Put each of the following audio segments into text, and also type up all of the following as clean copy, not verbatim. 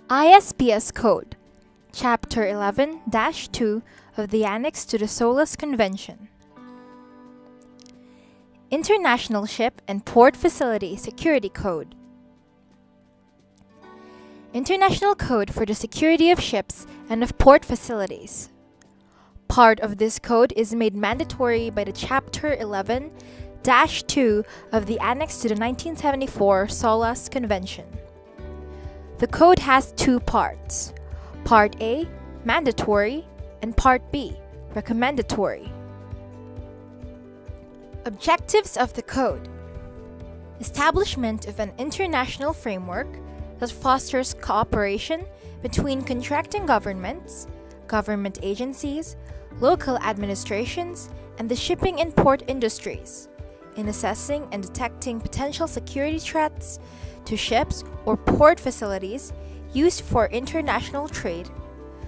Isps Code, Chapter 11-2 of the Annex to the SOLAS Convention. International Ship and Port Facility Security Code. International Code for the Security of Ships and of Port Facilities. Part of this code is made mandatory by the Chapter 11-2 of the Annex to the 1974 SOLAS Convention. The code has two parts: Part A, mandatory, and Part B, recommendatory. Objectives of the code: establishment of an international framework that fosters cooperation between contracting governments, government agencies, local administrations, and the shipping and port industries in assessing and detecting potential security threats to ships or port facilities used for international trade,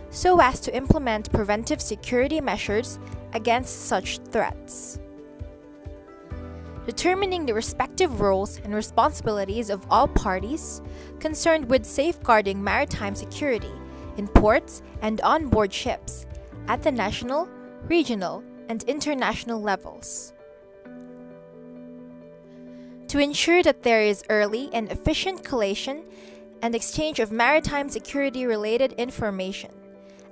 so as to implement preventive security measures against such threats. Determining the respective roles and responsibilities of all parties concerned with safeguarding maritime security in ports and on board ships at the national, regional, and international levels. To ensure that there is early and efficient collation and exchange of maritime security-related information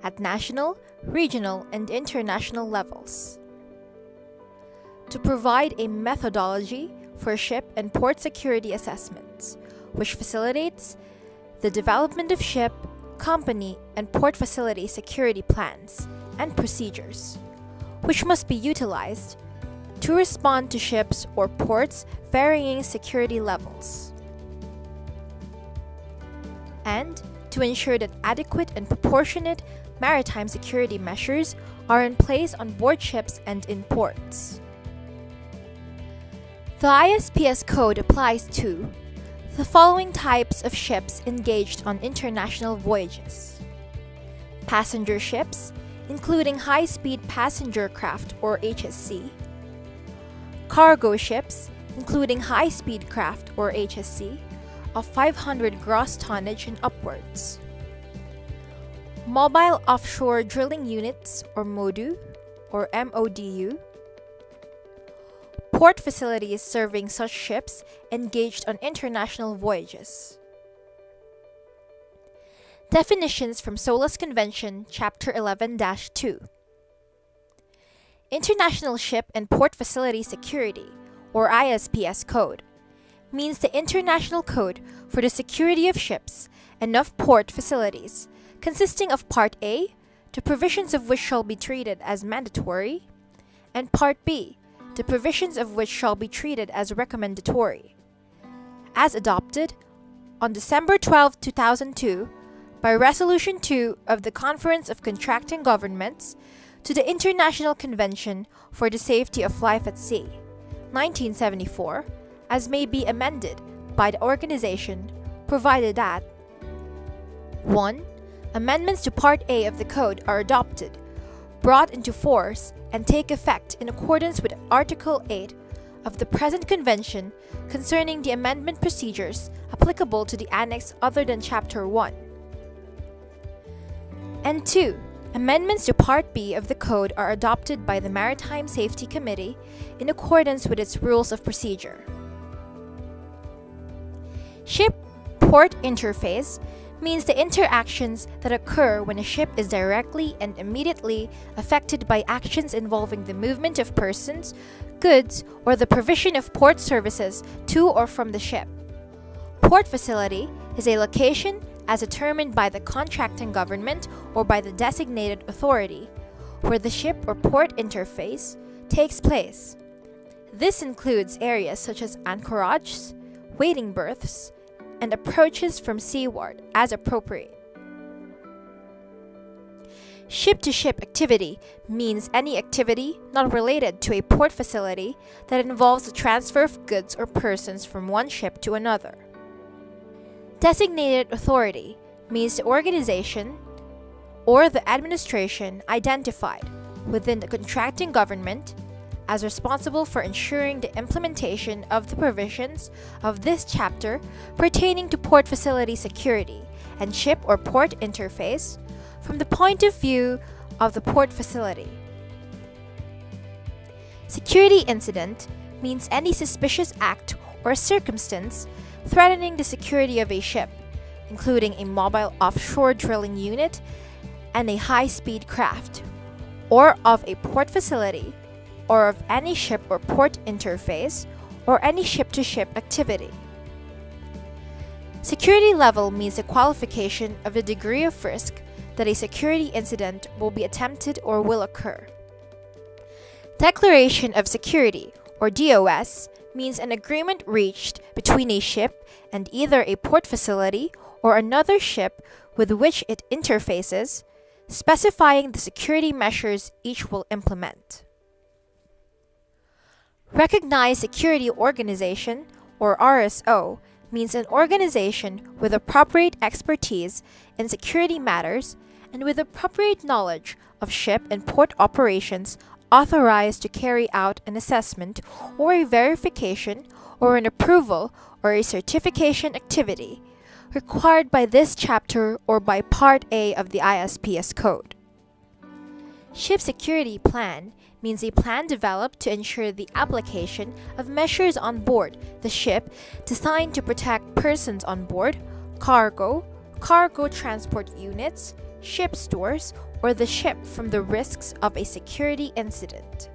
at national, regional, and international levels. To provide a methodology for ship and port security assessments, which facilitates the development of ship, company, and port facility security plans and procedures, which must be utilized to respond to ships or ports' varying security levels, and to ensure that adequate and proportionate maritime security measures are in place on board ships and in ports. The ISPS code applies to the following types of ships engaged on international voyages: passenger ships, including high-speed passenger craft or HSC; cargo ships, including high-speed craft or HSC of 500 gross tonnage and upwards; mobile offshore drilling units or MODU or MODU; port facilities serving such ships engaged on international voyages. Definitions from SOLAS Convention, Chapter 11-2. International Ship and Port Facility Security, or ISPS Code, means the international code for the security of ships and of port facilities, consisting of Part A, the provisions of which shall be treated as mandatory, and Part B, the provisions of which shall be treated as recommendatory, as adopted on December 12, 2002, by Resolution 2 of the Conference of Contracting Governments to the International Convention for the Safety of Life at Sea, 1974, as may be amended by the organization, provided that 1. Amendments to Part A of the Code are adopted, brought into force, and take effect in accordance with Article 8 of the present Convention concerning the amendment procedures applicable to the Annex other than Chapter 1. And 2. Amendments to Part B of the Code are adopted by the Maritime Safety Committee in accordance with its rules of procedure. Ship-port interface means the interactions that occur when a ship is directly and immediately affected by actions involving the movement of persons, goods, or the provision of port services to or from the ship. Port facility is a location as determined by the contracting government or by the designated authority where the ship or port interface takes place. This includes areas such as anchorages, waiting berths, and approaches from seaward as appropriate. Ship-to-ship activity means any activity not related to a port facility that involves the transfer of goods or persons from one ship to another. Designated authority means the organization or the administration identified within the contracting government as responsible for ensuring the implementation of the provisions of this chapter pertaining to port facility security and ship or port interface from the point of view of the port facility. Security incident means any suspicious act or circumstance threatening the security of a ship, including a mobile offshore drilling unit and a high-speed craft, or of a port facility, or of any ship or port interface, or any ship-to-ship activity. Security level means the qualification of the degree of risk that a security incident will be attempted or will occur. Declaration of Security, or DOS, means an agreement reached between a ship and either a port facility or another ship with which it interfaces, specifying the security measures each will implement. Recognized Security Organization, or RSO, means an organization with appropriate expertise in security matters and with appropriate knowledge of ship and port operations authorized to carry out an assessment or a verification or an approval or a certification activity required by this chapter or by Part A of the ISPS Code. Ship Security Plan means a plan developed to ensure the application of measures on board the ship designed to protect persons on board, cargo, cargo transport units, ship stores, or the ship from the risks of a security incident.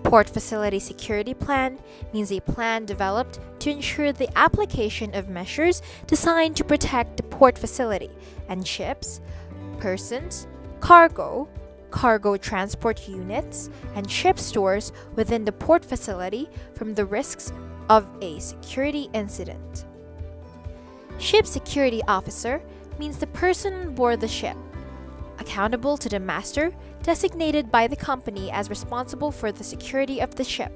Port Facility Security Plan means a plan developed to ensure the application of measures designed to protect the port facility and ships, persons, cargo, cargo transport units, and ship stores within the port facility from the risks of a security incident. Ship Security Officer means the person on board the ship, accountable to the master, designated by the company as responsible for the security of the ship,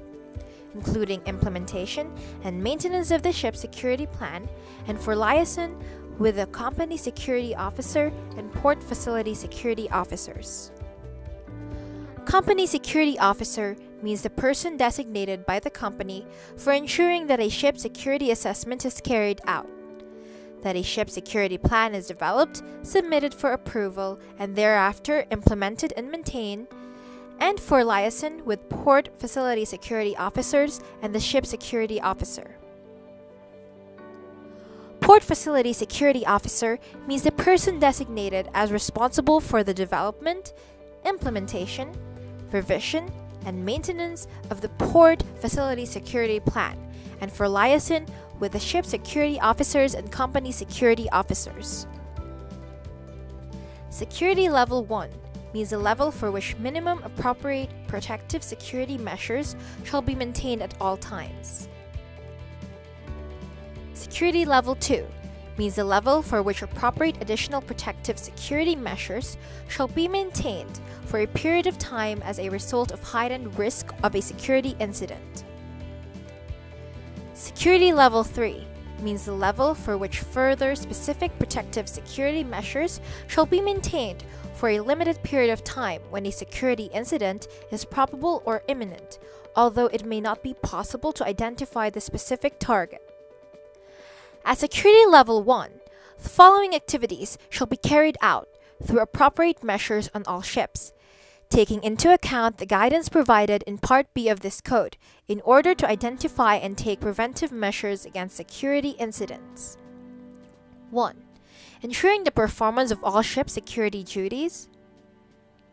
including implementation and maintenance of the ship's security plan, and for liaison with the company security officer and port facility security officers. Company Security Officer means the person designated by the company for ensuring that a ship security assessment is carried out, that a ship security plan is developed, submitted for approval, and thereafter implemented and maintained, and for liaison with port facility security officers and the ship security officer. Port Facility Security Officer means the person designated as responsible for the development, implementation, revision, and maintenance of the Port Facility Security Plan, and for liaison with the ship security officers and company security officers. Security Level 1 means the level for which minimum appropriate protective security measures shall be maintained at all times. Security Level 2 means the level for which appropriate additional protective security measures shall be maintained for a period of time as a result of heightened risk of a security incident. Security Level 3 means the level for which further specific protective security measures shall be maintained for a limited period of time when a security incident is probable or imminent, although it may not be possible to identify the specific target. At Security Level 1, the following activities shall be carried out through appropriate measures on all ships, taking into account the guidance provided in Part B of this code in order to identify and take preventive measures against security incidents. 1. Ensuring the performance of all ship security duties.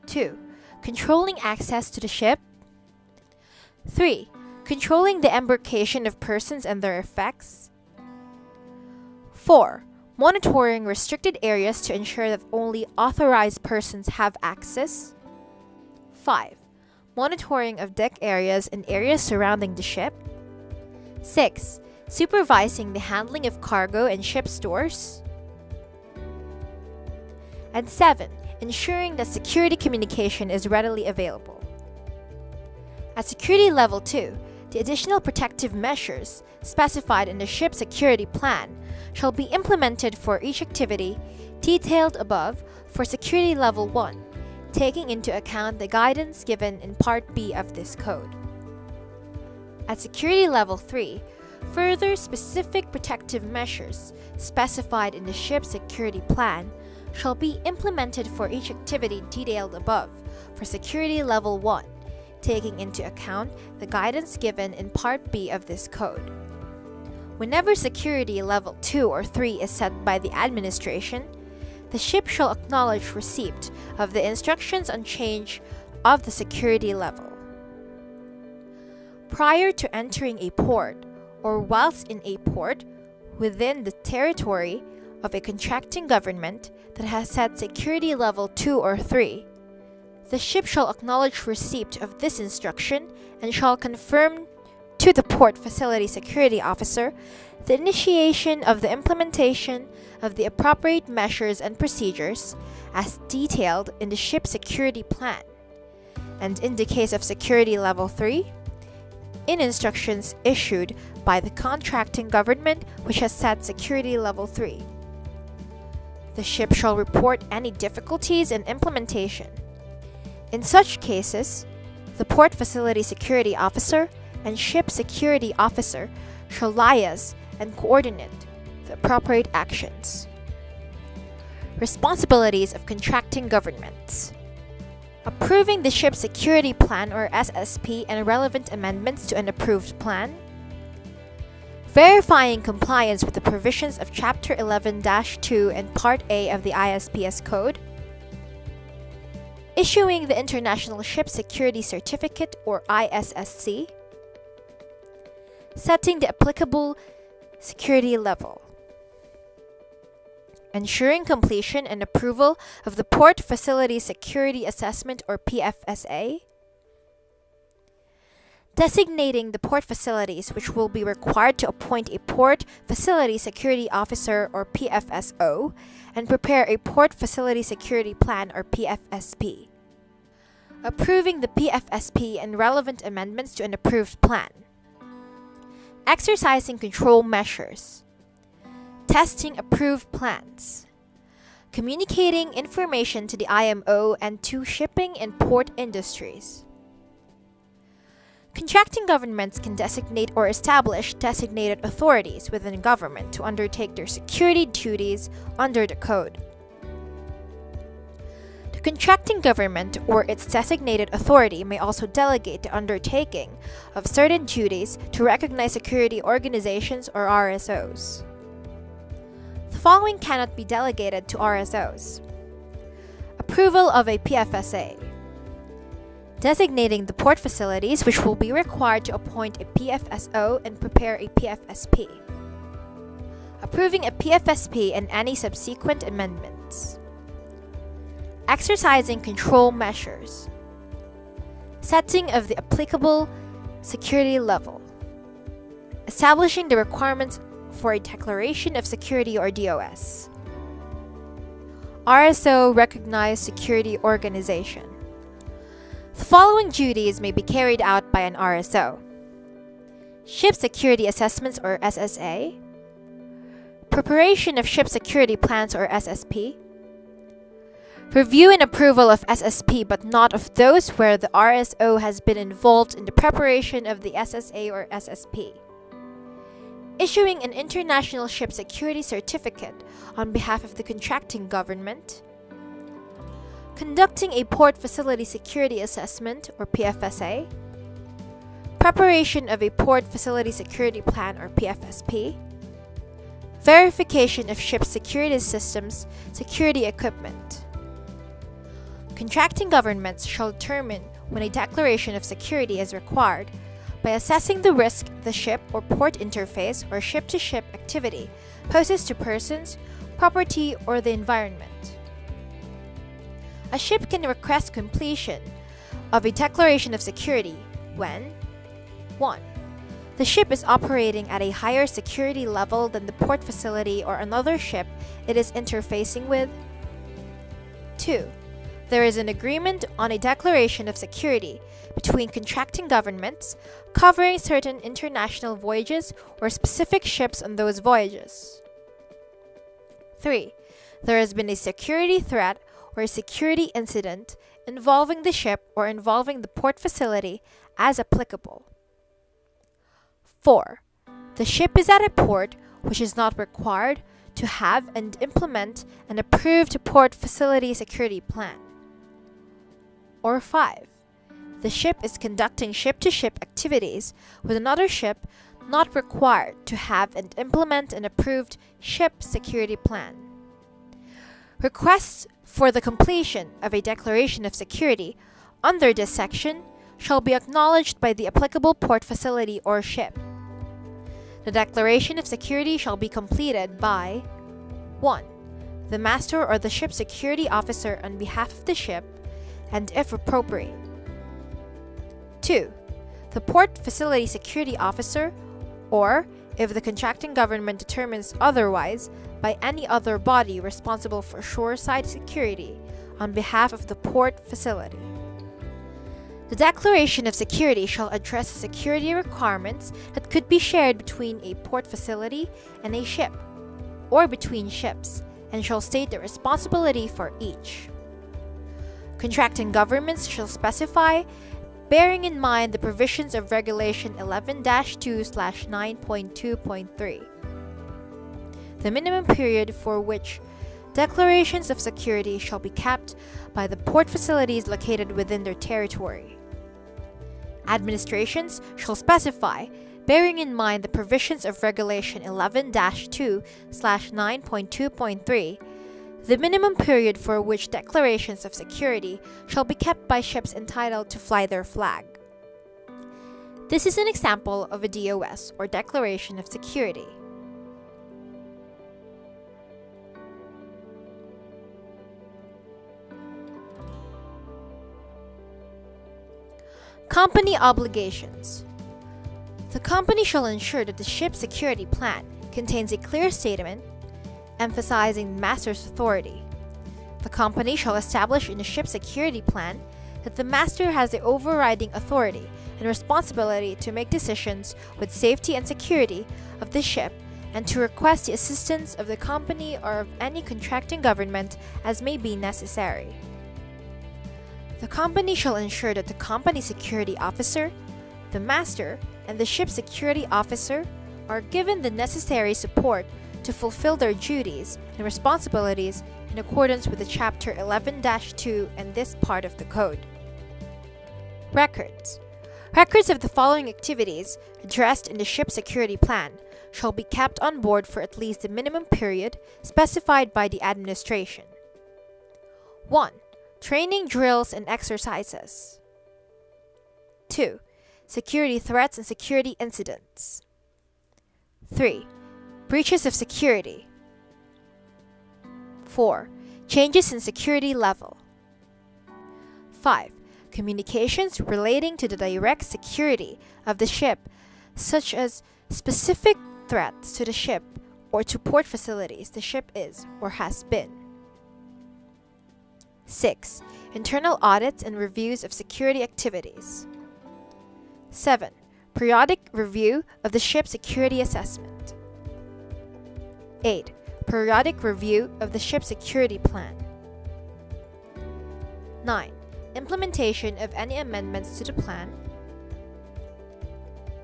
2. Controlling access to the ship. 3. Controlling the embarkation of persons and their effects. 4. Monitoring restricted areas to ensure that only authorized persons have access. 5. Monitoring of deck areas and areas surrounding the ship. 6. Supervising the handling of cargo and ship stores. And 7. Ensuring that security communication is readily available. At Security Level 2, the additional protective measures specified in the ship security plan shall be implemented for each activity detailed above for Security Level 1, taking into account the guidance given in Part B of this code. At Security Level 3, Further specific protective measures specified in the ship's security plan shall be implemented for each activity detailed above for Security Level 1, taking into account the guidance given in Part B of this code. Whenever Security Level 2 or 3 is set by the administration, the ship shall acknowledge receipt of the instructions on change of the security level. Prior to entering a port, or whilst in a port within the territory of a contracting government that has set security level 2 or 3, the ship shall acknowledge receipt of this instruction and shall confirm to the port facility security officer the initiation of the implementation of the appropriate measures and procedures as detailed in the ship security plan, and in the case of security level 3, in instructions issued by the contracting government which has set security level 3. The ship shall report any difficulties in implementation. In such cases, the port facility security officer and ship security officer shall liaise and coordinate the appropriate actions. Responsibilities of contracting governments: approving the ship security plan or SSP and relevant amendments to an approved plan, verifying compliance with the provisions of Chapter 11-2 and Part A of the ISPS Code, issuing the International Ship Security Certificate or ISSC, setting the applicable security level, ensuring completion and approval of the Port Facility Security Assessment or PFSA, designating the port facilities which will be required to appoint a Port Facility Security Officer or PFSO and prepare a Port Facility Security Plan or PFSP, approving the PFSP and relevant amendments to an approved plan, exercising control measures, testing approved plans, communicating information to the IMO and to shipping and port industries. Contracting governments can designate or establish designated authorities within government to undertake their security duties under the Code. The contracting government or its designated authority may also delegate the undertaking of certain duties to recognized security organizations or RSOs. The following cannot be delegated to RSOs: approval of a PFSA, designating the port facilities which will be required to appoint a PFSO and prepare a PFSP, approving a PFSP and any subsequent amendments, exercising control measures, setting of the applicable security level, establishing the requirements for a declaration of security or DOS, RSO recognized security organization. The following duties may be carried out by an RSO: Ship Security Assessments or SSA, preparation of Ship Security Plans or SSP, review and approval of SSP but not of those where the RSO has been involved in the preparation of the SSA or SSP, issuing an International Ship Security Certificate on behalf of the contracting government, conducting a Port Facility Security Assessment or PFSA, preparation of a Port Facility Security Plan or PFSP, verification of ship security systems, security equipment. Contracting governments shall determine when a declaration of security is required by assessing the risk the ship or port interface or ship-to-ship activity poses to persons, property, or the environment. A ship can request completion of a declaration of security when 1. The ship is operating at a higher security level than the port facility or another ship it is interfacing with. 2. There is an agreement on a declaration of security between contracting governments covering certain international voyages or specific ships on those voyages. 3. There has been a security threat or a security incident involving the ship or involving the port facility as applicable. 4. The ship is at a port which is not required to have and implement an approved port facility security plan. Or 5. The ship is conducting ship-to-ship activities with another ship not required to have and implement an approved ship security plan. Requests for the completion of a declaration of security under this section shall be acknowledged by the applicable port facility or ship. The declaration of security shall be completed by 1. The master or the ship security officer on behalf of the ship, and if appropriate. 2. The port facility security officer, or, if the contracting government determines otherwise, by any other body responsible for shoreside security on behalf of the port facility. The declaration of security shall address the security requirements that could be shared between a port facility and a ship, or between ships, and shall state the responsibility for each. Contracting governments shall specify, bearing in mind the provisions of Regulation 11-2/9.2.3, the minimum period for which declarations of security shall be kept by the port facilities located within their territory. Administrations shall specify, bearing in mind the provisions of Regulation 11-2/9.2.3, the minimum period for which declarations of security shall be kept by ships entitled to fly their flag. This is an example of a DOS, or Declaration of Security. Company obligations. The company shall ensure that the ship's security plan contains a clear statement emphasizing the master's authority. The company shall establish in the ship's security plan that the master has the overriding authority and responsibility to make decisions with safety and security of the ship, and to request the assistance of the company or of any contracting government as may be necessary. The company shall ensure that the company security officer, the master, and the ship security officer are given the necessary support to fulfill their duties and responsibilities in accordance with the Chapter 11-2 and this part of the Code. Records. Records of the following activities addressed in the ship security plan shall be kept on board for at least the minimum period specified by the administration. 1. Training drills and exercises. 2. Security threats and security incidents. 3. Breaches of security. 4. Changes in security level. 5. Communications relating to the direct security of the ship, such as specific threats to the ship or to port facilities the ship is or has been. 6. Internal audits and reviews of security activities. 7. Periodic review of the ship's security assessment. 8. Periodic review of the ship's security plan. 9. Implementation of any amendments to the plan.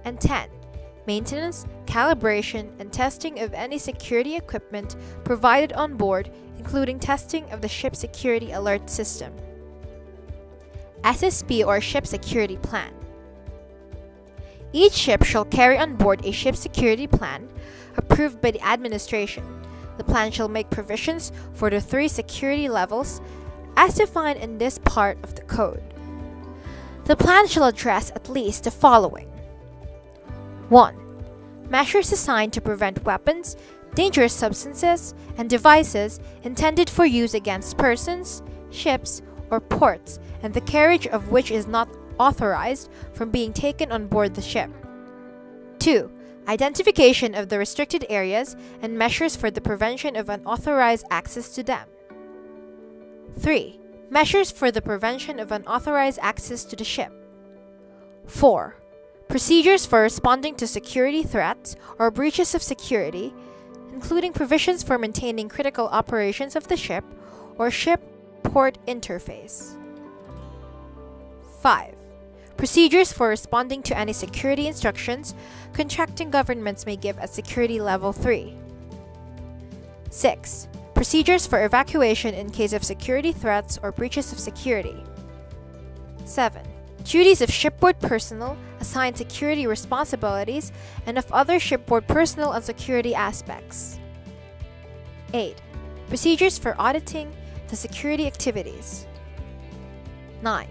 And 10. Maintenance, calibration, and testing of any security equipment provided on board, including testing of the ship security alert system. SSP, or Ship Security Plan. Each ship shall carry on board a ship security plan approved by the administration. The plan shall make provisions for the 3 security levels as defined in this part of the Code. The plan shall address at least the following. 1. Measures designed to prevent weapons, dangerous substances, and devices intended for use against persons, ships, or ports, and the carriage of which is not authorized from being taken on board the ship. 2. Identification of the restricted areas and measures for the prevention of unauthorized access to them. 3. Measures for the prevention of unauthorized access to the ship. 4. Procedures for responding to security threats or breaches of security, including provisions for maintaining critical operations of the ship or ship-port interface. 5. Procedures for responding to any security instructions contracting governments may give at Security Level 3. 6. Procedures for evacuation in case of security threats or breaches of security. 7. Duties of shipboard personnel assigned security responsibilities and of other shipboard personnel on security aspects. 8. Procedures for auditing the security activities. 9.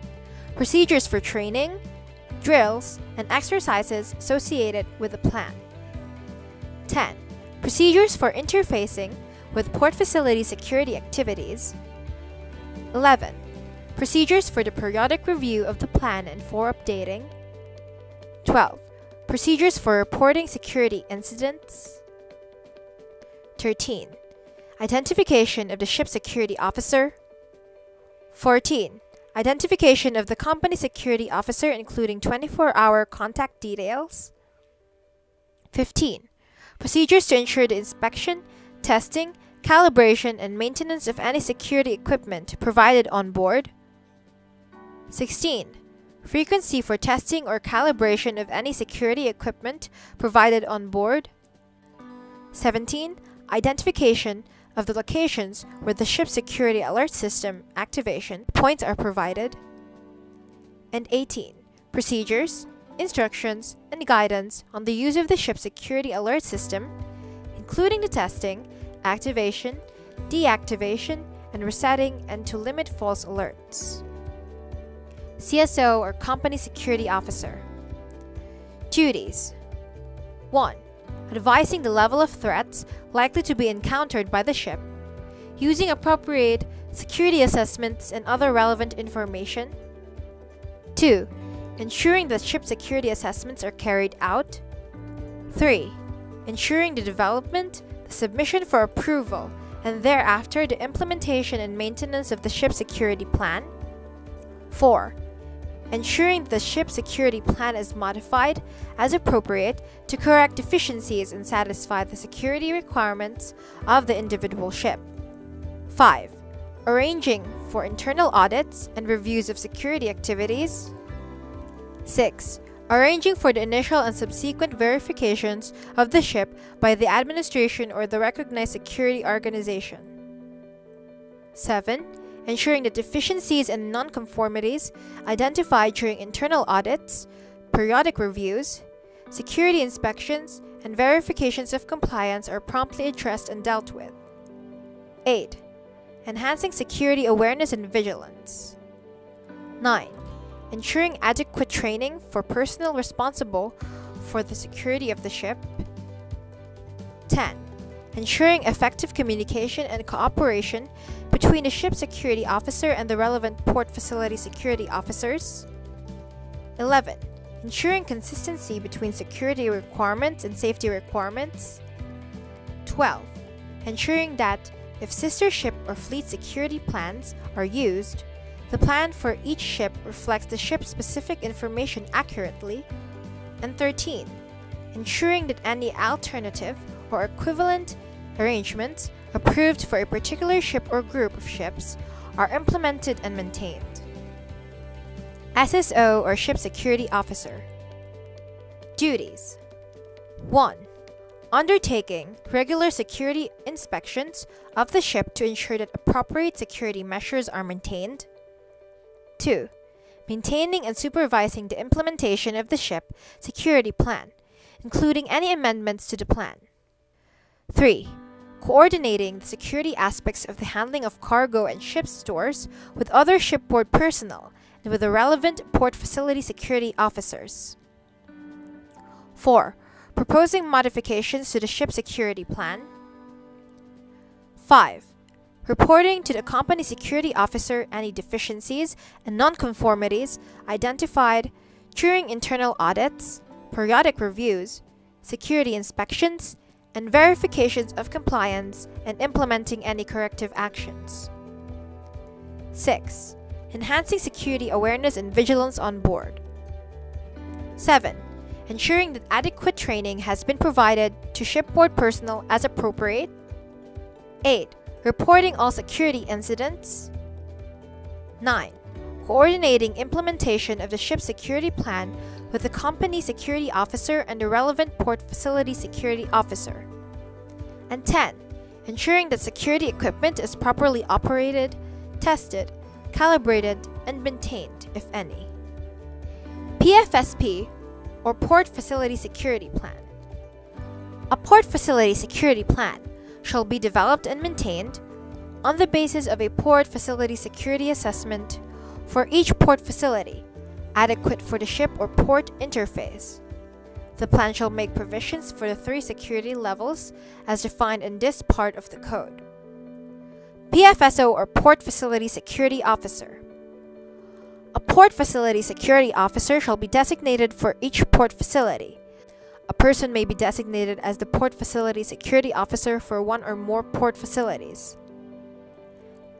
Procedures for training, drills, and exercises associated with the plan. 10. Procedures for interfacing with port facility security activities. 11. Procedures for the periodic review of the plan and for updating. 12. Procedures for reporting security incidents. 13. Identification of the ship security officer. 14. Identification of the company security officer including 24-hour contact details. 15. Procedures to ensure the inspection, testing, calibration, and maintenance of any security equipment provided on board. 16. Frequency for testing or calibration of any security equipment provided on board. 17. Identification of the locations where the ship's security alert system activation points are provided. And 18. Procedures, instructions, and guidance on the use of the ship's security alert system, including the testing, activation, deactivation, and resetting, and to limit false alerts. CSO or Company Security Officer. Duties. 1. Advising the level of threats likely to be encountered by the ship, using appropriate security assessments and other relevant information. 2. Ensuring that ship security assessments are carried out. 3. Ensuring the development, the submission for approval, and thereafter the implementation and maintenance of the ship security plan. 4. Ensuring the ship security plan is modified as appropriate to correct deficiencies and satisfy the security requirements of the individual ship. 5. Arranging for internal audits and reviews of security activities. 6. Arranging for the initial and subsequent verifications of the ship by the administration or the recognized security organization. 7. Ensuring that deficiencies and nonconformities identified during internal audits, periodic reviews, security inspections, and verifications of compliance are promptly addressed and dealt with. 8. Enhancing security awareness and vigilance. 9. Ensuring adequate training for personnel responsible for the security of the ship. 10. Ensuring effective communication and cooperation between the ship security officer and the relevant port facility security officers. 11. Ensuring consistency between security requirements and safety requirements. 12. Ensuring that if sister ship or fleet security plans are used, the plan for each ship reflects the ship's specific information accurately. And 13. Ensuring that any alternative or equivalent arrangements approved for a particular ship or group of ships are implemented and maintained. SSO or Ship Security Officer. Duties. 1. Undertaking regular security inspections of the ship to ensure that appropriate security measures are maintained. 2. Maintaining and supervising the implementation of the ship security plan, including any amendments to the plan. 3. Coordinating the security aspects of the handling of cargo and ship stores with other shipboard personnel and with the relevant port facility security officers. 4. Proposing modifications to the ship security plan. 5. Reporting to the company security officer any deficiencies and nonconformities identified during internal audits, periodic reviews, security inspections, and verifications of compliance and implementing any corrective actions. 6. Enhancing security awareness and vigilance on board. 7. Ensuring that adequate training has been provided to shipboard personnel as appropriate. 8. Reporting all security incidents. 9. coordinating implementation of the ship security plan with the company security officer and the relevant port facility security officer. And 10. Ensuring that security equipment is properly operated, tested, calibrated, and maintained, if any. PFSP, or Port Facility Security Plan. A port facility security plan shall be developed and maintained on the basis of a port facility security assessment for each port facility, adequate for the ship or port interface. The plan shall make provisions for the 3 security levels as defined in this part of the code. PFSO, or Port Facility Security Officer. A port facility security officer shall be designated for each port facility. A person may be designated as the port facility security officer for one or more port facilities.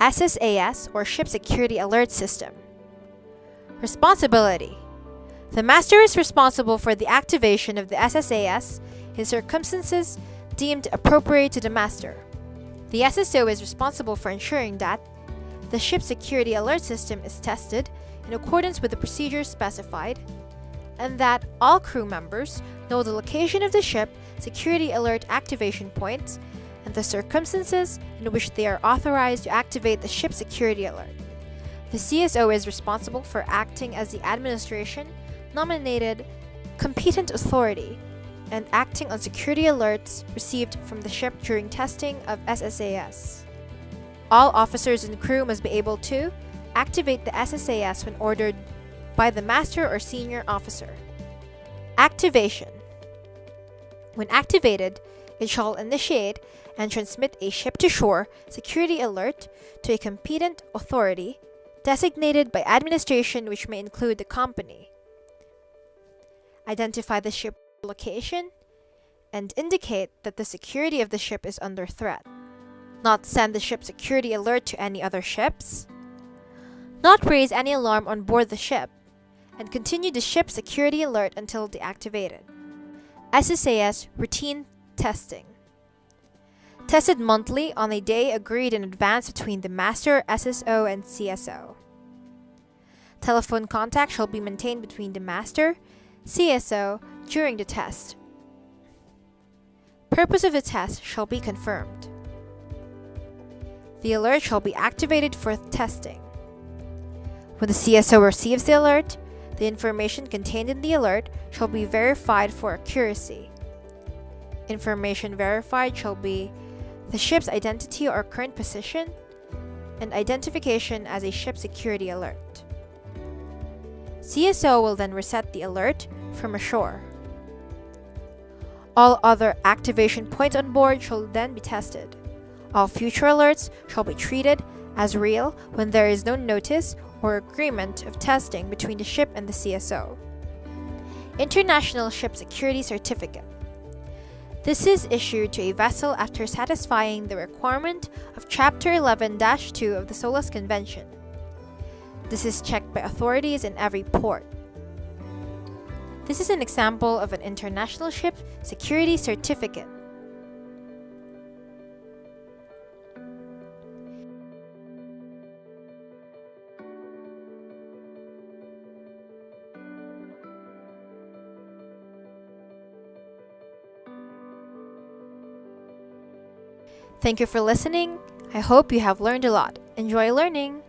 SSAS, or Ship Security Alert System. Responsibility. The master is responsible for the activation of the SSAS in circumstances deemed appropriate to the master. The SSO is responsible for ensuring that the ship security alert system is tested in accordance with the procedures specified, and that all crew members know the location of the ship security alert activation points and the circumstances in which they are authorized to activate the ship security alert. The CSO is responsible for acting as the administration nominated competent authority and acting on security alerts received from the ship during testing of SSAS. All officers and crew must be able to activate the SSAS when ordered by the master or senior officer. Activation. When activated, it shall initiate and transmit a ship-to-shore security alert to a competent authority designated by administration, which may include the company. Identify the ship location and indicate that the security of the ship is under threat. Not send the ship security alert to any other ships. Not raise any alarm on board the ship, and continue the ship security alert until deactivated. SSAS routine testing. Tested monthly on a day agreed in advance between the master, SSO, and CSO. Telephone contact shall be maintained between the master, CSO during the test. Purpose of the test shall be confirmed. The alert shall be activated for testing. When the CSO receives the alert, the information contained in the alert shall be verified for accuracy. Information verified shall be the ship's identity or current position and identification as a ship security alert. CSO will then reset the alert from ashore. All other activation points on board shall then be tested. All future alerts shall be treated as real when there is no notice or agreement of testing between the ship and the CSO. International Ship Security Certificate. This is issued to a vessel after satisfying the requirement of Chapter 11-2 of the SOLAS Convention. This is checked by authorities in every port. This is an example of an International Ship Security Certificate. Thank you for listening. I hope you have learned a lot. Enjoy learning!